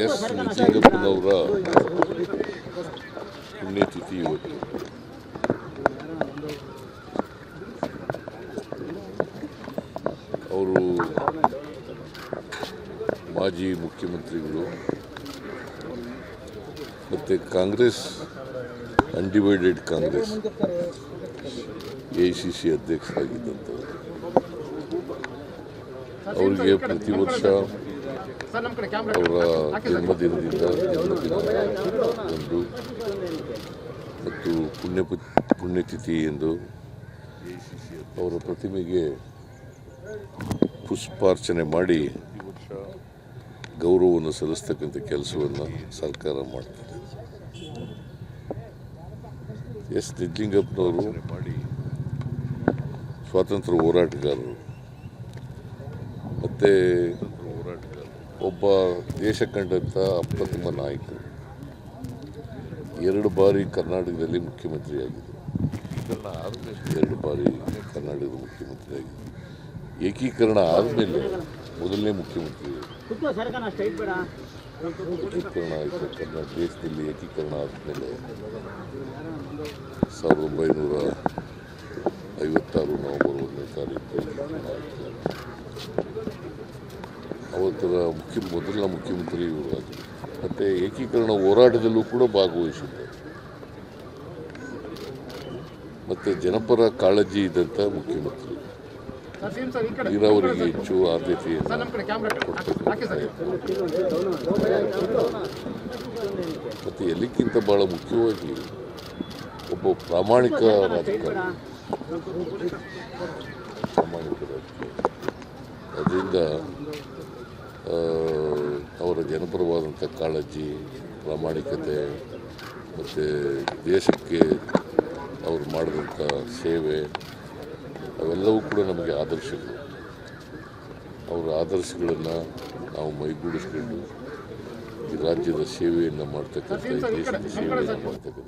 S ನಿಜಲಿಂಗಪ್ಪನವರ ಪುಣ್ಯತಿಥಿ ಇವತ್ತು. ಅವರು ಮಾಜಿ ಮುಖ್ಯಮಂತ್ರಿಗಳು ಮತ್ತು ಕಾಂಗ್ರೆಸ್ ಅನ್ಡಿವೈಡೆಡ್ ಕಾಂಗ್ರೆಸ್ AICC ಅಧ್ಯಕ್ಷರಾಗಿದ್ದಂಥವರು. ಅವರಿಗೆ ಪ್ರತಿ ವರ್ಷ ಅವರ ಜನ್ಮದಿನದಿಂದ ಒಂದು ಮತ್ತು ಪುಣ್ಯತಿಥಿ ಎಂದು ಅವರ ಪ್ರತಿಮೆಗೆ ಪುಷ್ಪಾರ್ಚನೆ ಮಾಡಿ ಗೌರವವನ್ನು ಸಲ್ಲಿಸ್ತಕ್ಕಂಥ ಕೆಲಸವನ್ನು ಸರ್ಕಾರ ಮಾಡ್ತದೆ. ಎಸ್ ನಿಜಲಿಂಗಪ್ಪನವರು ಸ್ವಾತಂತ್ರ್ಯ ಹೋರಾಟಗಾರರು ಮತ್ತು ಒಬ್ಬ ದೇಶ ಕಂಡಂಥ ಅಪ್ರತಿಮ ನಾಯಕರು. 2 ಬಾರಿ ಕರ್ನಾಟಕದಲ್ಲಿ ಮುಖ್ಯಮಂತ್ರಿಯಾಗಿದ್ದರು. 2 ಬಾರಿ ಕರ್ನಾಟಕದ ಮುಖ್ಯಮಂತ್ರಿಯಾಗಿದ್ದರು. ಏಕೀಕರಣ ಆದಮೇಲೆ ಮೊದಲನೇ ಮುಖ್ಯಮಂತ್ರಿ ಏಕೀಕರಣ ಆಯಿತು. ಕರ್ನಾಟಕ ದೇಶದಲ್ಲಿ ಏಕೀಕರಣ ಆದಮೇಲೆ 1956 ನವೆಂಬರ್ 1ನೇ ತಾರೀಕು ಅವತ್ತರ ಮೊದಲ ಮುಖ್ಯಮಂತ್ರಿ ಇವರು. ಮತ್ತು ಏಕೀಕರಣ ಹೋರಾಟದಲ್ಲೂ ಕೂಡ ಭಾಗವಹಿಸಿದ್ದಾರೆ. ಮತ್ತು ಜನಪರ ಕಾಳಜಿ ಇದ್ದಂಥ ಮುಖ್ಯಮಂತ್ರಿ. ನೀರಾವರಿಗೆ ಹೆಚ್ಚು ಆದ್ಯತೆಯನ್ನು ಕೊಡ್ತಾರೆ. ಮತ್ತು ಎಲ್ಲಕ್ಕಿಂತ ಭಾಳ ಮುಖ್ಯವಾಗಿ ಒಬ್ಬ ಪ್ರಾಮಾಣಿಕ ರಾಜಕಾರಣಿ. ಅದರಿಂದ ಅವರ ಜನಪರವಾದಂಥ ಕಾಳಜಿ, ಪ್ರಾಮಾಣಿಕತೆ ಮತ್ತು ದೇಶಕ್ಕೆ ಅವರು ಮಾಡಿದಂಥ ಸೇವೆ ಅವೆಲ್ಲವೂ ಕೂಡ ನಮಗೆ ಆದರ್ಶಗಳು. ಅವರ ಆದರ್ಶಗಳನ್ನು ನಾವು ಮೈಗೂಡಿಸ್ಕೊಂಡು ಈ ರಾಜ್ಯದ ಸೇವೆಯನ್ನು ಮಾಡ್ತಕ್ಕಂಥ, ದೇಶದ ಸೇವೆಯನ್ನು ಮಾಡ್ತಕ್ಕಂಥ